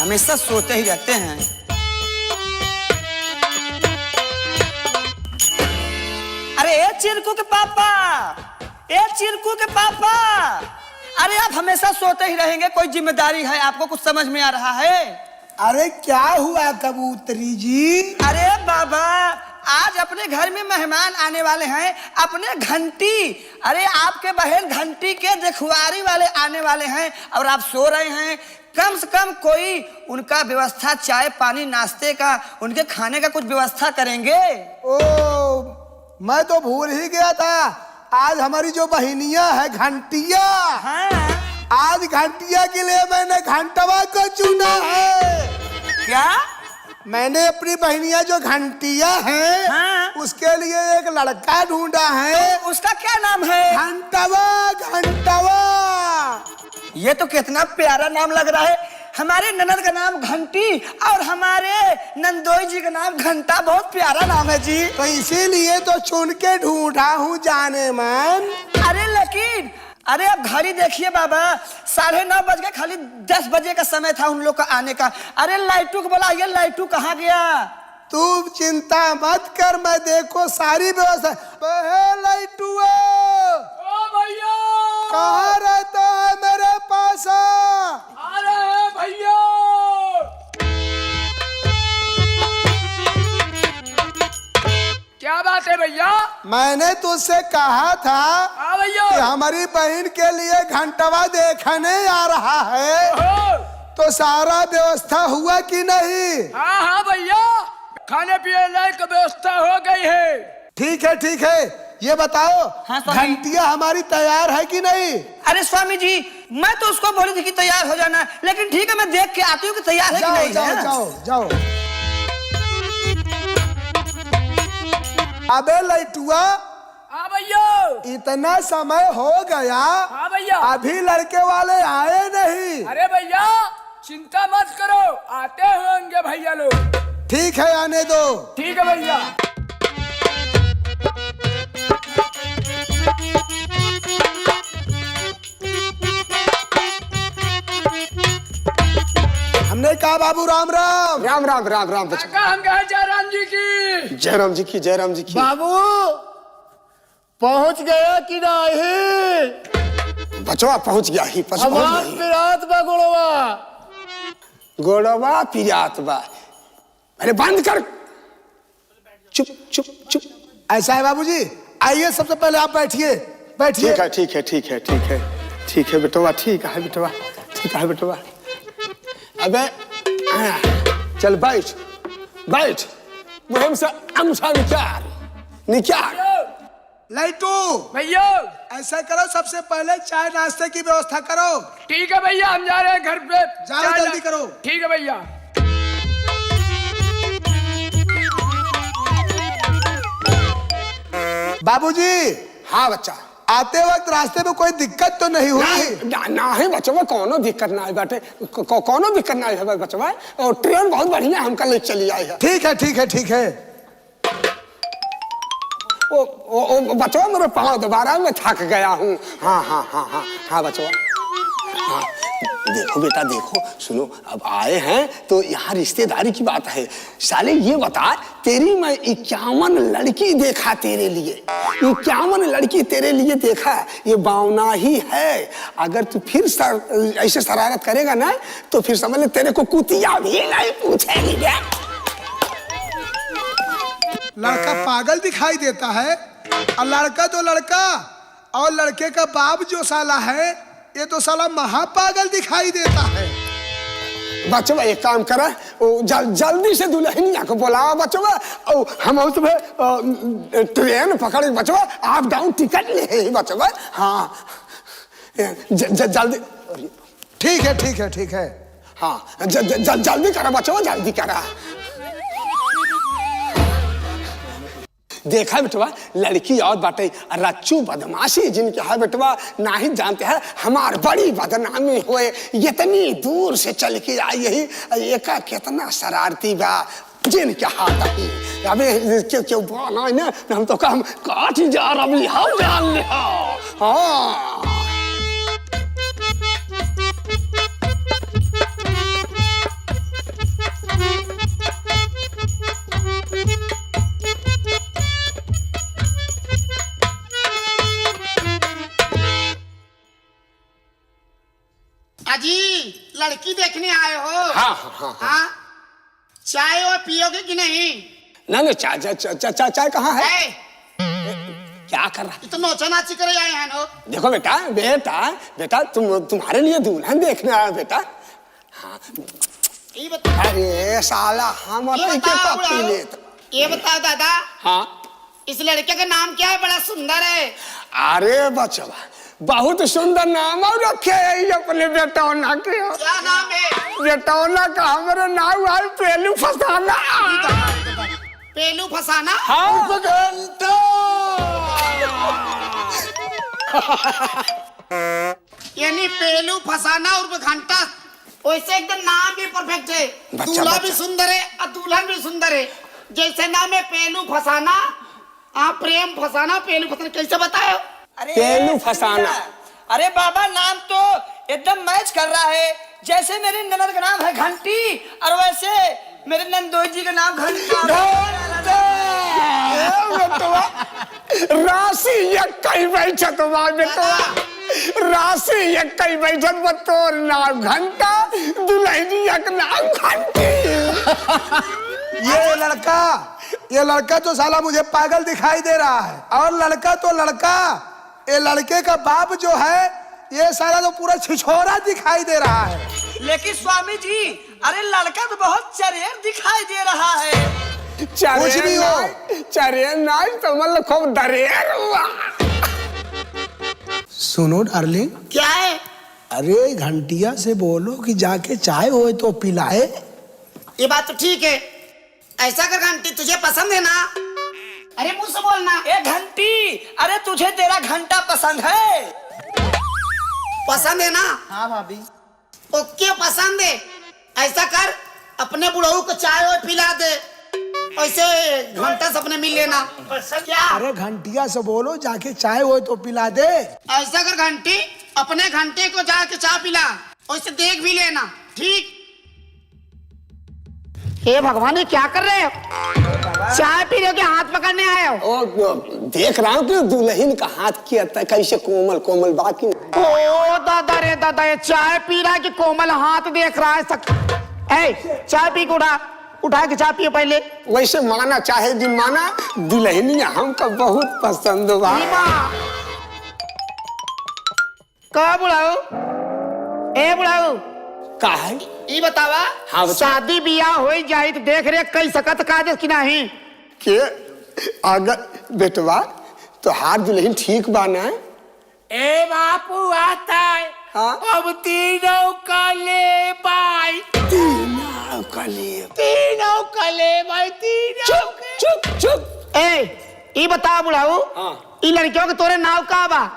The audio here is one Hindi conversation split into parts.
हमेशा सोते ही रहते हैं। अरे ए चिरकू के पापा, ए चिरकू के पापा, अरे आप हमेशा सोते ही रहेंगे, कोई जिम्मेदारी है आपको? कुछ समझ में आ रहा है? अरे क्या हुआ कबूतरी जी? अरे बाबा, आज अपने घर में मेहमान आने वाले हैं, अपने घंटी, अरे आपके बहन घंटी के देखवारी वाले आने वाले हैं और आप सो रहे हैं। कम से कम कोई उनका व्यवस्था, चाय पानी नाश्ते का, उनके खाने का कुछ व्यवस्था करेंगे। ओ, मैं तो भूल ही गया था, आज हमारी जो बहनिया है घंटिया, हाँ। आज घंटिया के लिए मैंने घंटवा को चुना है। क्या? मैंने अपनी बहनिया जो घंटिया है, हाँ। उसके लिए एक लड़का ढूंढा है। तो उसका क्या नाम है? घंटवा, घंटवा। ये तो कितना प्यारा नाम लग रहा है। हमारे ननद का नाम घंटी और हमारे नंदोई जी का नाम घंटा, बहुत प्यारा नाम है जी। तो इसीलिए तो चुन के ढूंढा हूँ जाने मन। अरे लेकिन, अरे अब घड़ी देखिए बाबा, 9:30 बज गए, खाली 10 बजे का समय था उन लोग का आने का। अरे लाइटू को बोला, ये लाइटू कहाँ गया? तू चिंता मत कर, मैं देखो सारी व्यवस्था। लाइटुआ भैया कहाँ रहता है? मेरे पास आ रहे हैं भैया। क्या बात है भैया? मैंने तुझसे कहा था हाँ भैया। कि हमारी बहन के लिए घंटवा देखने आ रहा है, तो सारा व्यवस्था हुआ कि नहीं? हाँ हाँ भैया, खाने पीने लायक व्यवस्था हो गई है। ठीक है ठीक है, ये बताओ हाँ, स्वामी। घंटिया हमारी तैयार है कि नहीं? अरे स्वामी जी, मैं तो उसको बोली थी कि तैयार हो जाना, लेकिन ठीक है, मैं देख के आती हूँ कि तैयार है कि जाओ नहीं। जाओ है? जाओ जाओ। अबे लाइटुआ, हाँ भैया। इतना समय हो गया, हाँ भैया। अभी लड़के वाले आए नहीं। अरे भैया चिंता मत करो, आते होंगे भैया लोग। ठीक है, आने दो। ठीक है भैया। हमने कहा बाबू राम राम। राम राम राम राम। काका हम कहे जयराम जी की। जयराम जी की, जयराम जी की। बाबू पहुंच गया कि नहीं? बचवा पहुंच गया ही, हमार पिरात बगुड़वा। गोड़वा पिरात बा। अरे बंद कर, चुप चुप चुप। ऐसा है बाबूजी, आइए सबसे पहले आप बैठिए, बैठिए। ठीक है ठीक है ठीक है ठीक है ठीक है बेटवा, ठीक है बेटवा, ठीक है बेटवा। अबे चल बैठ बैठ, मुहिम से अमसा निकाल निकाल। लाइटू भैया ऐसा करो, सबसे पहले चाय नाश्ते की व्यवस्था करो। ठीक है भैया, हम जा रहे हैं घर पे। जाओ जल्दी करो। ठीक है भैया। बाबूजी, हाँ बच्चा, आते वक्त रास्ते में कोई दिक्कत तो नहीं हुई? ना है बचवा, कोनो दिक्कत ना है बाटे, कोनो दिक्कत ना है बचवा। और ट्रेन बहुत बढ़िया हमका ले चली आई है। ठीक है ठीक है ठीक है। ओ बचवा, मेरे पाँव दोबारा मैं थक गया हूँ। हाँ हाँ हाँ हाँ हाँ बचवा, हाँ देखो बेटा देखो, सुनो, अब आए हैं तो यहाँ रिश्तेदारी की बात है। साले ये बता, तेरी मैं 51 लड़की देखा तेरे लिए, 51 लड़की तेरे लिए देखा, ये बावना ही है। अगर तू फिर ऐसे शरारत करेगा ना, तो फिर समझ ले तेरे को कुतिया भी नहीं पूछेगी। लड़का पागल दिखाई देता है, और लड़का तो लड़का, और लड़के का बाप जो साला है, ये तो साला महापागल दिखाई देता है। बचवा एक काम करा, जल्दी से दुल्हनिया को बुलाओ बचवा, और हम तुम्हें ट्रेन पकड़ बचवा, आप डाउन टिकट ले बचवा। हाँ जल्दी। ठीक है ठीक है ठीक है। हाँ जल्दी करा बचवा, जल्दी करा। देखा बेटवा, लड़की और बाटे रच्चू बदमाशी जिनके है बेटवा, ना ही जानते हैं हमार बड़ी बदनामी हुए, इतनी दूर से चल के आई यही, एक कितना शरारती बा जिनके हाथ ही। अबे क्यों बोला ना, हम तो काम काट जा रही, हम जान ले। हाँ अजी लड़की देखने आए हो? हाँ हाँ हाँ हाँ, चाय और पियोगे कि नहीं? ना चाय चाय चाय कहाँ है? है क्या कर रहा? तो नोचा नाची करे आए हैं नो। देखो बेटा बेटा बेटा तुम्हारे लिए दुल्हन देखने आया बेटा। हाँ ये बताओ, अरे साला हमारा ये क्या बताओ पी ले? ये बताओ दादा, हाँ इस लड़के का नाम क्या है? बड़ा सुंदर है। अरे बचवा बहुत सुंदर नाम और रखे है ये अपने बेटौना के। क्या नाम है? बेटौना का हमारा नाम है पेलू फसाना। पेलू फसाना। हाँ यानी पेलू फसाना उर्फ घंटा। वैसे एकदम नाम भी परफेक्ट है। बच्चा, दूल्हा भी बच्चा। सुंदर है और दुल्हन भी सुंदर है। जैसे नाम है पेलू फसाना, आप प्रेम फसाना, पेलू फसाना, कैसे बताओ? अरे पेलू फसाना। अरे बाबा नाम तो एकदम मैच कर रहा है। जैसे मेरी ननद का नाम है घंटी और वैसे मेरे नंदोई जी का नाम घंटा। राशि एक कई बैठत बेटा, राशि एक कई बैठत बतौर नाम घंटा, दुल्हनी एक नाम घंटी। ये लड़का तो साला मुझे पागल दिखाई दे रहा है, और लड़का तो लड़का, ये लड़के का बाप जो है ये साला तो पूरा छिछोरा दिखाई दे रहा है। लेकिन स्वामी जी अरे लड़का तो बहुत चरेर दिखाई दे रहा है। कुछ भी हो, चरे नाच तो मतलब खूब दरेर हुआ। सुनो डार्लिंग, क्या है? अरे घंटिया से बोलो कि जाके चाय हो तो पिलाए। ये बात तो ठीक है। ऐसा कर घंटी, तुझे पसंद है ना? अरे मुझसे बोलना। ए घंटी अरे तुझे तेरा घंटा पसंद है? पसंद है ना? हाँ भाभी। ओके पसंद है। ऐसा कर, अपने बुढ़ऊ को चाय और पिला दे, ऐसे घंटा से अपने मिल लेना। क्या? अरे घंटिया से बोलो जाके चाय हो तो पिला दे। ऐसा कर घंटी, अपने घंटे को जाके चाय पिला, वैसे देख भी लेना, ठीक? हे भगवान, ये क्या कर रहे हो? चाय पी रहे हो कि हाथ पकड़ने आए हो? ओ देख रहा हूँ कि दुल्हन का हाथ किया था कैसे कोमल कोमल बाकी। ओ दादा रे दादा, ये चाय पी रहा है कि कोमल हाथ देख रहा है? ए, चाय पी के उठा के चाय पियो पहले। वैसे माना चाहे दिन माना, दुल्हनी हमको बहुत पसंद बा। कब बुढ़ाऊ? ए बुढ़ाऊ, का है? ये बतावा, हाँ बता। शादी बियाह हो जाए तो देख रेख कई सकत काज कि नहीं? के अगर बेटवा तो हाथ दुल्हन ठीक बाना है? ए बापू आता है। हाँ? अब तीनों कले भाई, तीनों कले। तीनों कले भाई, तीनों चुप चुप चुप। ए, ये बता बुढ़ाऊ, हाँ। ये लड़कियों के तोरे नाव का बा?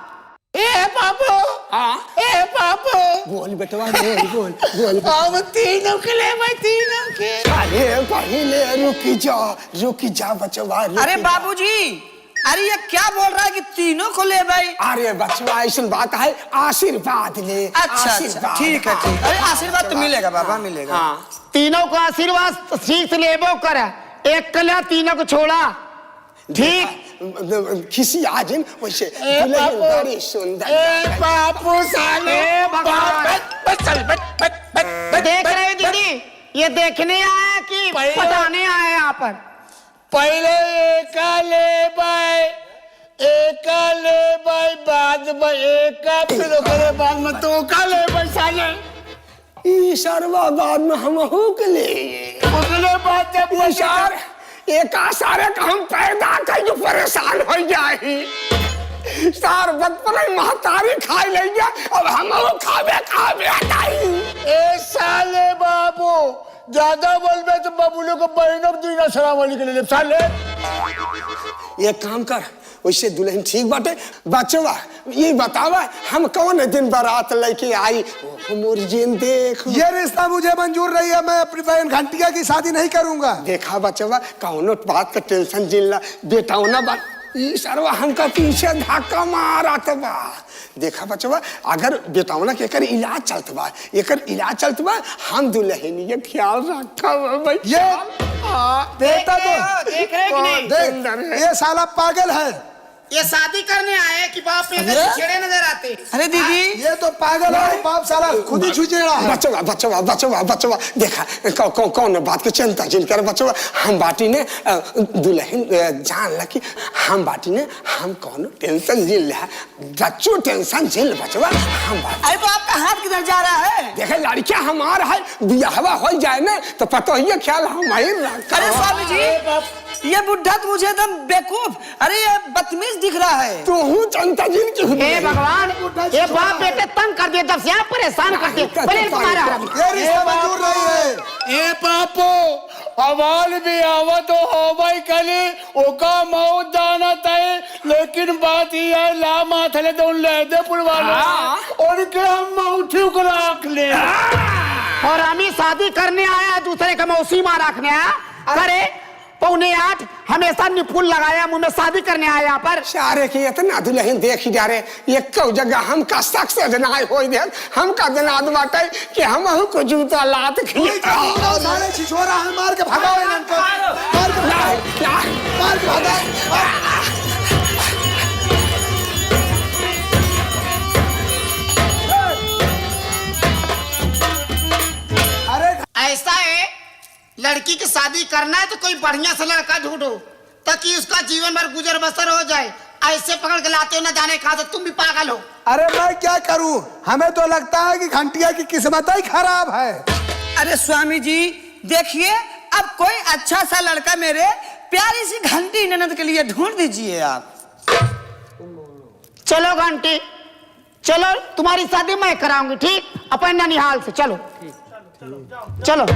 ए बापू, हाँ ए बापू, बोल बेटवा बोल बोल। अब तीनों कले भाई, तीनों के। अरे पहले रुकी जा बचवा। अरे बाबूजी अरे ये क्या बोल रहा है कि तीनों को ले भाई? अरे बचवा ऐसी बात है, आशीर्वाद ले। अच्छा अच्छा ठीक है ठीक। अरे आशीर्वाद तो मिलेगा बाबा, मिलेगा। हाँ तीनों को आशीर्वाद ठीक से लेबो करे, एक कल्या तीनों को छोड़ा, ठीक? किसी आज वैसे ए दुल्हन बापू, बड़ी सुंदर। ए बापू साले, ए भगवान। बस चल, बस देख रहे हो दीदी, ये देखने आया कि भाई। पटाने आया यहाँ पर? पहले एक ले भाई, बाद में एक का, फिर ओकरे बाद में तो का ले भाई साले। ई सरवा बाद में हम हो के ले ओकरे बाद जब ई सर एक सारे का हम पैदा कर जो परेशान हो जाए। सार बचपन महतारी खाई ले गया, अब हम खावे ए साले बाबू, ज्यादा बोलबे तो बबुलो को बहनों को दीना सलाम वालेकुम ले ले साले। एक काम कर, वैसे दुल्हन ठीक बाटे। बचवा ये बतावा हम कौन दिन बारात लेके आई? मोर जिन देख। ये रिश्ता मुझे मंजूर नहीं है, मैं अपनी बहन घंटिया की शादी नहीं करूंगा। देखा बचवा कौनो बात का टेंशन जिल्ला बेटा ना बात। ई सरवा हमका पीछे धक्का मारा बा। देखा बचवा अगर बेटावना के एकर इलाज चलत बा, एकर इलाज चलत बा, हम दुल्हन के ख्याल रखब भाई। ये बेटा तो देख रहे हो कि नहीं? देख, ये साला पागल है, ये शादी करने आए कि बाप पे छेड़े नजर आते। अरे दीदी ये तो पागल है, बाप साला खुद ही छुचेड़ा है। बचवा देखा कौन बात की चिंता जिन कर बचवा। हम बाटी ने दुल्हन जान ला कि हम बाटी ने हम कौन टेंशन झेल रहा बच्चों टेंशन झेल बचवा हम बाटी। अरे तो आपका हाथ किधर जा रहा है? देखे लड़किया हमारा है बियाहवा हो जाए ना तो पता ही ख्याल हम अरे स्वामी जी ये बुढ़ा तो मुझे एकदम बेवकूफ, अरे ये बदतमीज दिख रहा है। तो हूँ चिंता जिन की हे भगवान, ये बाप बेटे तंग कर दिए, जब से आप परेशान करते पहले तुम्हारा ये रिश्ता मंजूर नहीं है। ए पापो अवाल भी आवत हो भाई कली ओका मौत जाना तय, लेकिन बात ये है ला माथले तो ले दे पुलवाला और के हम मौठी को रख ले। और हम ही शादी करने आया दूसरे का मौसी मां रखने आया करे 7:45 हमेशा निपुण लगाया मुंह में शादी करने आया यहाँ पर। सारे की इतना दुल्हन देख ही जा रहे एक जगह हम का शख्स जनाए हो दे हम का जनाद बाटे कि हम को जूता लात खिए साले छिछोरा है, मार के भगाओ इनको, मार के भगाओ। ऐसा है लड़की की शादी करना है तो कोई बढ़िया सा लड़का ढूंढो ताकि उसका जीवन भर गुजर बसर हो जाए। ऐसे पकड़ के लाते हो ना जाने कहा तो तुम भी पागल हो। अरे मैं क्या करूं, हमें तो लगता है कि घंटिया की किस्मत ही खराब है। अरे स्वामी जी देखिए अब कोई अच्छा सा लड़का मेरे प्यारी सी घंटी ननद के लिए ढूंढ दीजिए आप। चलो घंटी चलो, तुम्हारी शादी मैं कराऊंगी, ठीक? अपन ननिहाल से चलो चलो।